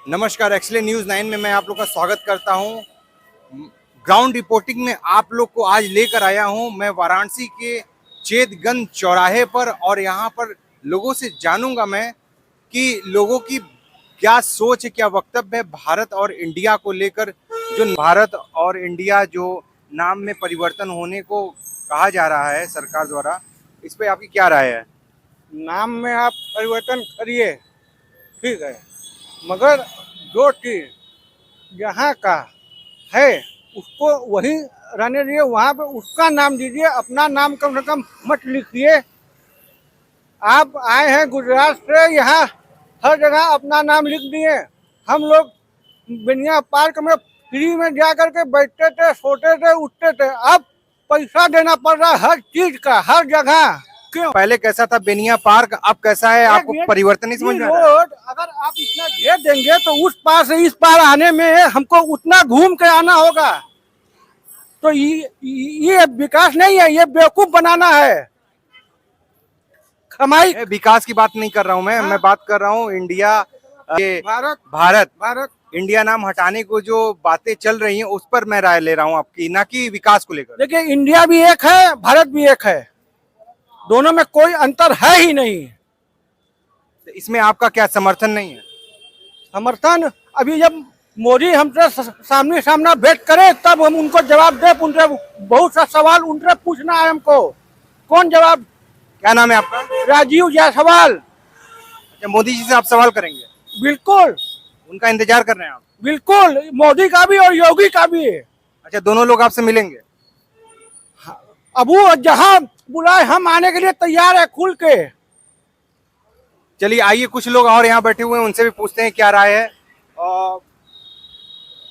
नमस्कार, एक्सले न्यूज़ 9 में मैं आप लोग का स्वागत करता हूं। ग्राउंड रिपोर्टिंग में आप लोग को आज लेकर आया हूं मैं वाराणसी के चेतगंज चौराहे पर, और यहां पर लोगों से जानूंगा मैं कि लोगों की क्या सोच है, क्या वक्तव्य है भारत और इंडिया को लेकर। जो भारत और इंडिया जो नाम में परिवर्तन होने को कहा जा रहा है सरकार द्वारा, इस पे आपकी क्या राय है? नाम में आप परिवर्तन करिए, ठीक है, मगर जो चीज यहाँ का है उसको वही रहने दीजिए। वहाँ पे उसका नाम दीजिए, अपना नाम कम से कम मत लिखिए। आप आए हैं गुजरात से, यहाँ हर जगह अपना नाम लिख दिए। हम लोग बेनिया पार्क में फ्री में जा करके बैठते थे, सोते थे, उठते थे। अब पैसा देना पड़ रहा है हर चीज का, हर जगह। क्यों? पहले कैसा था बेनिया पार्क, अब कैसा है? आपको परिवर्तन नहीं समझ में आ रहा है? रोड अगर आप इतना घेर देंगे तो उस पार से इस पार आने में हमको उतना घूम के आना होगा। तो ये विकास नहीं है, ये बेवकूफ बनाना है। कमाई विकास की बात नहीं कर रहा हूं मैं बात कर रहा हूं इंडिया के भारत भारत भारत इंडिया नाम हटाने को जो बातें चल रही हैं उस पर मैं राय ले रहा हूं आपकी, ना कि विकास को लेकर। देखिए, इंडिया भी एक है, भारत भी एक है, दोनों में कोई अंतर है ही नहीं। इसमें आपका क्या समर्थन नहीं है? समर्थन अभी जब मोदी हमसे सामने सामना भेंट करे तब हम उनको जवाब दे। उनसे बहुत सा सवाल उनसे पूछना है हमको। कौन जवाब? क्या नाम है आपका? राजीव जायसवाल। अच्छा, मोदी जी से आप सवाल करेंगे? बिल्कुल उनका इंतजार कर रहे हैं आप? बिल्कुल, मोदी का भी और योगी का भी। अच्छा, दोनों लोग आपसे मिलेंगे? अब वो जहाँ बुलाए हम आने के लिए तैयार है, खुल के। चलिए आइए, कुछ लोग और यहाँ बैठे हुए हैं, उनसे भी पूछते हैं क्या राय है।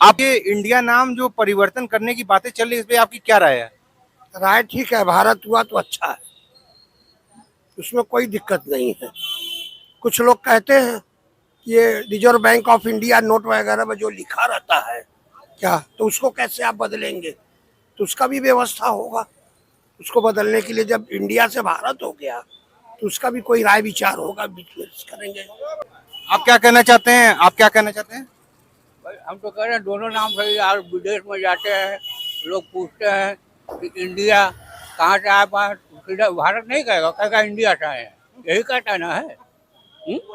आपके इंडिया नाम जो परिवर्तन करने की बातें चल रही है, इस पे आपकी क्या राय है? राय ठीक है, भारत हुआ तो अच्छा है, उसमें कोई दिक्कत नहीं है। कुछ लोग कहते हैं कि ये reserve bank of India note वगैरह में जो लिखा रहता है क्या, तो उसको कैसे आप बदलेंगे? तो उसका भी व्यवस्था होगा। उसको बदलने के लिए जब इंडिया से भारत हो गया तो उसका भी कोई राय विचार होगा, बीच में करेंगे। आप क्या कहना चाहते हैं? आप क्या कहना चाहते हैं? हम तो कह रहे हैं दोनों नाम सही। यार विदेश में जाते हैं लोग, पूछते हैं कि इंडिया कहाँ से आए, सीधा भारत नहीं कहेगा, कहेगा इंडिया से आए हैं, यही कहता ना है।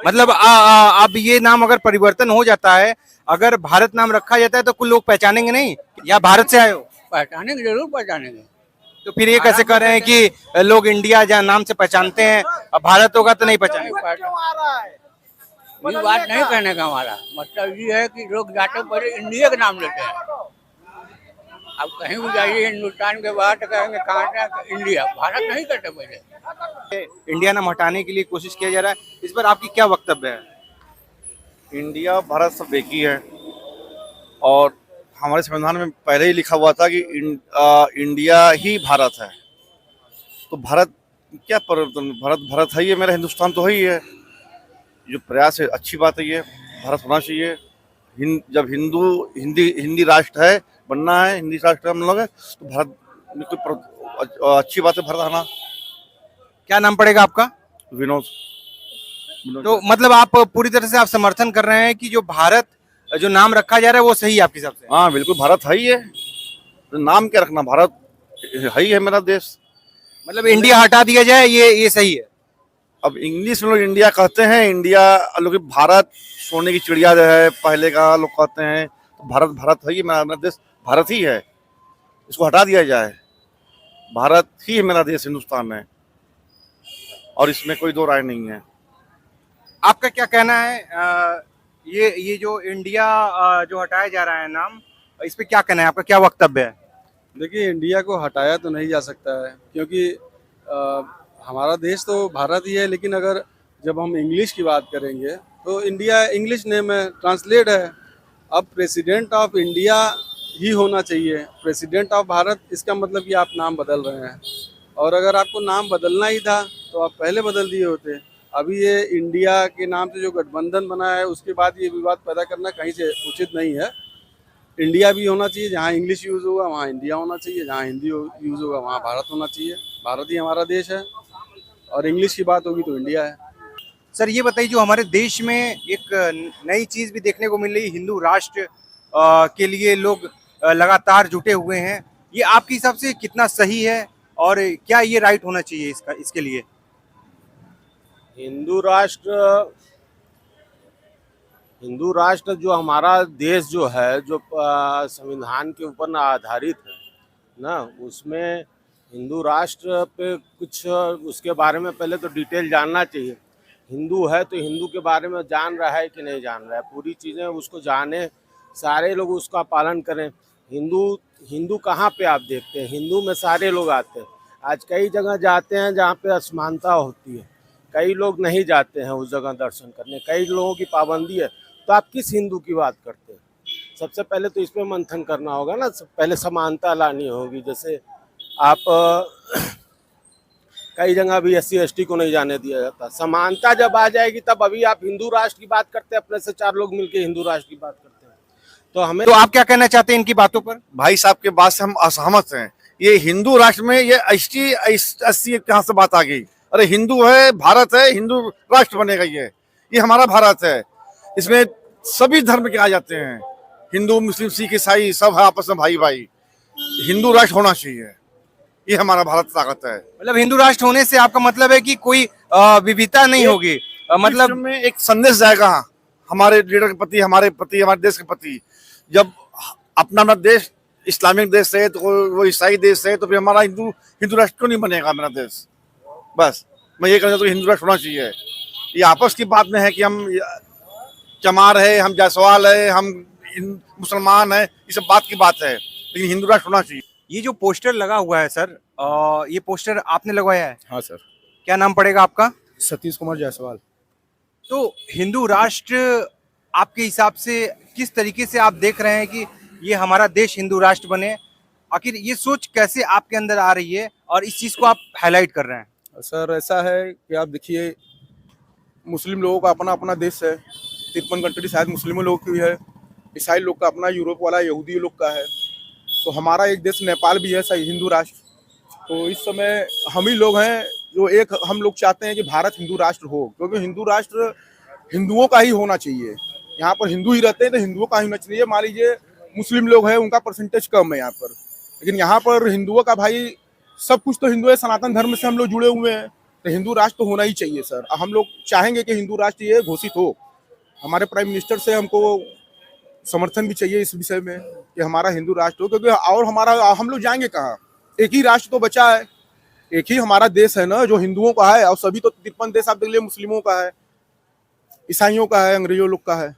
मतलब अब ये नाम अगर परिवर्तन हो जाता है, अगर भारत नाम रखा जाता है तो कुछ लोग पहचानेंगे नहीं या भारत से आए हो? पहचानेंगे, जरूर पहचानेंगे। तो फिर ये कैसे कर रहे हैं कि लोग इंडिया जहाँ नाम से पहचानते हैं, अब भारत होगा तो नहीं पहचानेंगे? ये बात नहीं कहने का हमारा मतलब ये है कि लोग जाते पहले इंडिया का नाम लेते हैं। अब कहीं भी जाइए हिंदुस्तान के बाहर तो कहेंगे कहाँ से, इंडिया, भारत नहीं कहते पहले। इंडिया नाम हटाने के लिए कोशिश किया जा रहा है, इस पर आपकी क्या वक्तव्य है? इंडिया भारत सब एक ही है, और हमारे संविधान में पहले ही लिखा हुआ था कि इंडिया ही भारत है। तो भारत क्या परिवर्तन, भारत भारत है, ये मेरा हिंदुस्तान तो है ही है। जो प्रयास है अच्छी बात है, ये भारत होना चाहिए। जब हिंदी राष्ट्र है, बनना है, हिंदी राष्ट्र हम लोग है, तो भारत में कोई अच्छी बात है भारत आना। क्या नाम पड़ेगा आपका? विनोद। तो मतलब आप पूरी तरह से आप समर्थन कर रहे हैं कि जो भारत जो नाम रखा जा रहा है वो सही है आपके हिसाब से? हाँ बिल्कुल, भारत है ही है, तो नाम क्या रखना, भारत है ही है मेरा देश। मतलब इंडिया हटा दिया जाए ये सही है? अब इंग्लिश में लोग इंडिया कहते हैं, इंडिया लोग भारत सोने की चिड़िया जो है पहले का लोग कहते हैं। तो भारत भारत है ही मेरा देश, भारत ही है, इसको हटा दिया जाए। भारत ही है मेरा देश हिंदुस्तान में, और इसमें कोई दो राय नहीं है। आपका क्या कहना है? ये जो इंडिया जो हटाया जा रहा है नाम, इस पे क्या कहना है आपका, क्या वक्तव्य है? देखिए, इंडिया को हटाया तो नहीं जा सकता है, क्योंकि हमारा देश तो भारत ही है। लेकिन अगर जब हम इंग्लिश की बात करेंगे तो इंडिया इंग्लिश नेम है, ट्रांसलेट है। अब प्रेसिडेंट ऑफ इंडिया ही होना चाहिए, प्रेसिडेंट ऑफ भारत, इसका मतलब कि आप नाम बदल रहे हैं। और अगर आपको नाम बदलना ही था तो आप पहले बदल दिए होते। अभी ये इंडिया के नाम से जो गठबंधन बना है उसके बाद ये विवाद पैदा करना कहीं से उचित नहीं है। इंडिया भी होना चाहिए, जहाँ इंग्लिश यूज़ होगा वहाँ इंडिया होना चाहिए, जहाँ हिंदी यूज़ होगा वहाँ भारत होना चाहिए। भारत ही हमारा देश है, और इंग्लिश की बात होगी तो इंडिया है। सर ये बताइए, जो हमारे देश में एक नई चीज भी देखने को मिल रही, हिंदू राष्ट्र के लिए लोग लगातार जुटे हुए हैं, ये आपके हिसाब से कितना सही है और क्या ये राइट होना चाहिए इसका, इसके लिए? हिंदू राष्ट्र हिंदू राष्ट्र जो हमारा देश जो है, जो संविधान के ऊपर ना आधारित है ना, उसमें हिंदू राष्ट्र पे कुछ उसके बारे में पहले तो डिटेल जानना चाहिए। हिंदू है तो हिंदू के बारे में जान रहा है कि नहीं जान रहा है, पूरी चीज़ें उसको जाने, सारे लोग उसका पालन करें। हिंदू कहाँ पे आप देखते हैं? हिंदू में सारे लोग आते हैं। आज कई जगह जाते हैं जहाँ पे असमानता होती है, कई लोग नहीं जाते हैं उस जगह दर्शन करने, कई लोगों की पाबंदी है। तो आप किस हिंदू की बात करते हैं? सबसे पहले तो इसमें मंथन करना होगा ना, पहले समानता लानी होगी। जैसे आप कई जगह भी SC ST को नहीं जाने दिया जाता, समानता जब आ जाएगी तब अभी आप हिंदू राष्ट्र की बात करते हैं, अपने से 4 लोग मिलकर हिंदू राष्ट्र की बात करते हैं। तो हमें तो आप क्या कहना चाहते हैं इनकी बातों पर? भाई साहब के बात से हम असहमत हैं। ये हिंदू राष्ट्र में ये ST SC कहाँ से बात आ गई? अरे हिंदू है, भारत है, हिंदू राष्ट्र बनेगा। ये हमारा भारत है, इसमें सभी धर्म के आ जाते हैं, हिंदू मुस्लिम सिख ईसाई सब है आपस में भाई भाई। हिंदू राष्ट्र होना चाहिए, ये हमारा भारत ताकत है। मतलब हिंदू राष्ट्र होने से आपका मतलब है कि कोई विविधता नहीं होगी, मतलब विश्व में एक संदेश जाएगा हमारे लीडर के प्रति, हमारे प्रति, हमारे देश के प्रति। जब अपना देश इस्लामिक देश है तो वो ईसाई देश है, तो फिर हमारा हिंदू राष्ट्र क्यों नहीं बनेगा मेरा देश? बस मैं ये कहना चाहता हूँ, हिंदू राष्ट्र होना चाहिए। ये आपस की बात में है कि हम चमार है, हम जायसवाल है, हम मुसलमान है, ये सब बात की बात है, लेकिन हिंदू राष्ट्र होना चाहिए। ये जो पोस्टर लगा हुआ है सर, ये पोस्टर आपने लगवाया है? हाँ सर। क्या नाम पड़ेगा आपका? सतीश कुमार जायसवाल। तो हिंदू राष्ट्र आपके हिसाब से किस तरीके से आप देख रहे हैं कि ये हमारा देश हिंदू राष्ट्र बने? आखिर ये सोच कैसे आपके अंदर आ रही है और इस चीज को आप हाईलाइट कर रहे हैं? सर ऐसा है कि आप देखिए, मुस्लिम लोगों का अपना अपना देश है, 53 कंट्री शायद मुस्लिमों लोग की है, ईसाई लोग का अपना, यूरोप वाला यहूदी लोग का है। तो हमारा एक देश नेपाल भी है सही हिंदू राष्ट्र। तो इस समय हम ही लोग हैं जो एक हम लोग चाहते हैं कि भारत हिंदू राष्ट्र हो, क्योंकि हिंदू राष्ट्र हिंदुओं का ही होना चाहिए। यहाँ पर हिंदू ही रहते हैं तो हिंदुओं का ही होना चाहिए। मान लीजिए मुस्लिम लोग हैं, उनका परसेंटेज कम है यहाँ पर, लेकिन यहाँ पर हिंदुओं का भाई सब कुछ तो हिंदू है, सनातन धर्म से हम लोग जुड़े हुए हैं, तो हिंदू राष्ट्र तो होना ही चाहिए सर। हम लोग चाहेंगे कि हिंदू राष्ट्र ये घोषित हो। हमारे प्राइम मिनिस्टर से हमको समर्थन भी चाहिए इस विषय में कि हमारा हिंदू राष्ट्र हो, क्योंकि और हमारा हम लोग जाएंगे कहाँ? एक ही राष्ट्र तो बचा है, एक ही हमारा देश है ना जो हिंदुओं का है, और सभी तो 53 देश आप देख लीजिए मुस्लिमों का है, ईसाइयों का है, अंग्रेजों लोग का है।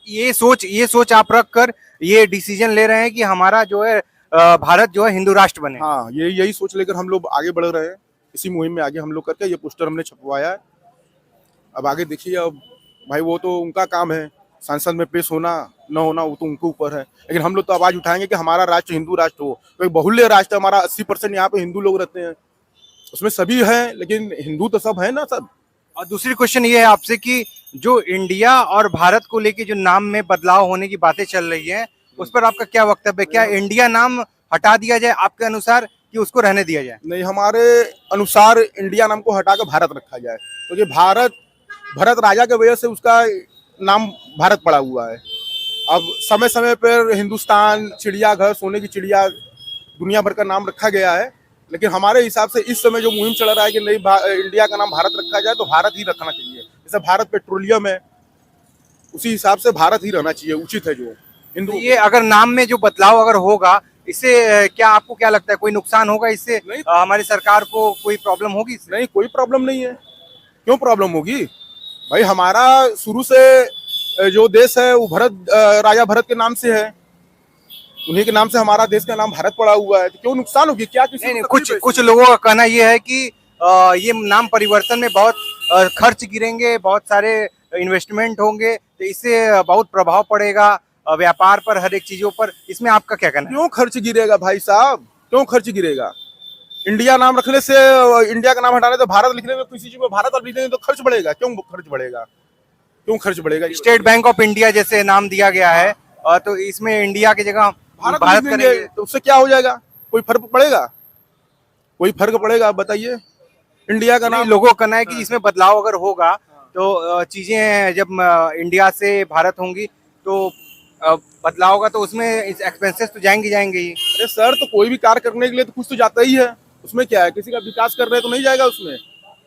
ये सोच आप रख कर ये डिसीजन ले रहे हैं कि हमारा जो है भारत जो है हिंदू राष्ट्र बने? हाँ, यही सोच लेकर हम लोग आगे बढ़ रहे हैं इसी मुहिम में आगे हम लोग करके। ये पोस्टर हमने छपवाया है, अब आगे देखिए। अब भाई वो तो उनका काम है, संसद में पेश होना न होना वो तो उनके ऊपर है, लेकिन हम लोग तो आवाज उठाएंगे कि हमारा राष्ट्र हिंदू राष्ट्र हो। तो एक बहुल्य राष्ट्र हमारा, 80% यहाँ पे हिंदू लोग रहते हैं, उसमें सभी हैं, लेकिन हिंदू तो सब है ना सब। और दूसरी क्वेश्चन ये है आपसे कि जो इंडिया और भारत को लेके जो नाम में बदलाव होने की बातें चल रही हैं, उस पर आपका क्या वक्तव्य है? क्या इंडिया नाम हटा दिया जाए आपके अनुसार कि उसको रहने दिया जाए? नहीं, हमारे अनुसार इंडिया नाम को हटाकर भारत रखा जाए, क्योंकि भरत राजा के वजह से उसका नाम भारत पड़ा हुआ है। अब समय समय पर हिंदुस्तान, चिड़ियाघर, सोने की चिड़िया, दुनिया भर का नाम रखा गया है, लेकिन हमारे हिसाब से इस समय जो मुहिम चल रहा है कि नहीं इंडिया का नाम भारत रखा जाए, तो भारत ही रखना चाहिए। जैसे भारत पेट्रोलियम है, उसी हिसाब से भारत ही रहना चाहिए, उचित है जो हिंदू। ये अगर नाम में जो बदलाव अगर होगा, इससे क्या आपको क्या लगता है, कोई नुकसान होगा इससे? हमारी सरकार को कोई प्रॉब्लम होगी इससे? नहीं, कोई प्रॉब्लम नहीं है। क्यों प्रॉब्लम होगी भाई? हमारा शुरू से जो देश है वो राजा भरत के नाम से है, उन्हीं के नाम से हमारा देश का नाम भारत पड़ा हुआ है, तो क्यों नुकसान होगी? क्या किसी नहीं, कुछ लोगों का कहना यह है कि ये नाम परिवर्तन में बहुत खर्च गिरेंगे, बहुत सारे इन्वेस्टमेंट होंगे, तो इससे बहुत प्रभाव पड़ेगा व्यापार पर, हर एक चीजों पर। इसमें आपका क्या कहना है? क्यों खर्च गिरेगा भाई साहब? क्यों खर्च गिरेगा? इंडिया नाम रखने से, इंडिया का नाम हटाने तो भारत लिखने में, किसी चीज में भारत और लिखने में तो खर्च बढ़ेगा। क्यों खर्च बढ़ेगा? क्यों खर्च बढ़ेगा? स्टेट बैंक ऑफ इंडिया जैसे नाम दिया गया है, तो इसमें इंडिया की जगह भारत करेंगे तो उससे क्या हो जाएगा? कोई फर्क पड़ेगा? कोई फर्क पड़ेगा? बताइए। इंडिया का नाम लोगों का कहना है कि इसमें बदलाव अगर होगा तो चीजें जब इंडिया से भारत होंगी तो बदलाव होगा, तो उसमें एक्सपेंसेस तो जाएंगे ही। अरे सर, तो कोई भी कार्य करने के लिए तो कुछ तो जाता ही है। उसमें क्या है, किसी का विकास कर रहे हैं तो नहीं जाएगा उसमें।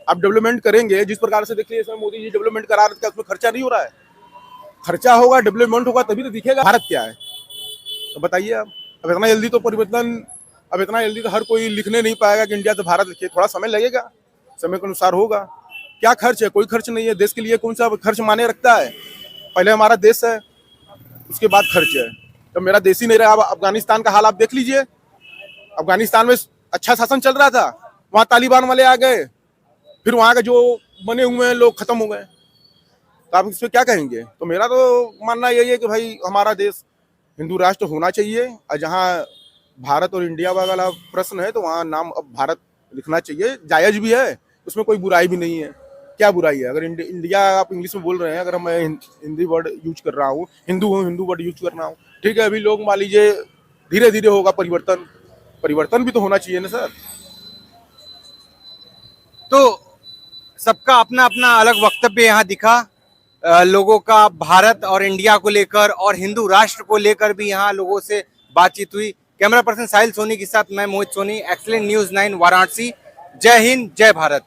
आप डेवलपमेंट करेंगे जिस प्रकार से, देखिए इसमें मोदी जी डेवलपमेंट करा रहे थे, क्या उसमें खर्चा नहीं हो रहा है? खर्चा होगा, डेवलपमेंट होगा, तभी तो दिखेगा भारत क्या है। तो बताइए आप, अब इतना जल्दी तो परिवर्तन, अब इतना जल्दी तो हर कोई लिखने नहीं पाएगा कि इंडिया से भारत लिखिए, थोड़ा समय लगेगा, समय के अनुसार होगा। क्या खर्च है? कोई खर्च नहीं है। देश के लिए कौन सा खर्च माने रखता है? पहले हमारा देश है, उसके बाद खर्च है। तो मेरा देश ही नहीं रहा। अब अफगानिस्तान का हाल आप देख लीजिए। अफगानिस्तान में अच्छा शासन चल रहा था, वहाँ तालिबान वाले आ गए, फिर वहाँ के जो बने हुए हैं लोग खत्म हो गए। तो आप इस पर क्या कहेंगे? तो मेरा तो मानना यही है कि भाई हमारा देश हिंदू राष्ट्र होना चाहिए, और जहाँ भारत और इंडिया वाला प्रश्न है तो वहाँ नाम अब भारत लिखना चाहिए। जायज भी है, उसमें कोई बुराई भी नहीं है। क्या बुराई है? अगर इंडिया आप इंग्लिश में बोल रहे हैं, अगर मैं हिंदी वर्ड यूज कर रहा हूँ, हिंदू वर्ड यूज कर रहा हूँ, ठीक है। अभी लोग मान लीजिए धीरे धीरे होगा परिवर्तन भी तो होना चाहिए ना सर। तो सबका अपना अपना अलग वक्तव्य यहाँ दिखा, लोगों का भारत और इंडिया को लेकर और हिंदू राष्ट्र को लेकर भी यहाँ लोगों से बातचीत हुई। कैमरा पर्सन साहिल सोनी के साथ मैं मोहित सोनी, एक्सीलेंट न्यूज़ 9 वाराणसी। जय हिंद, जय भारत।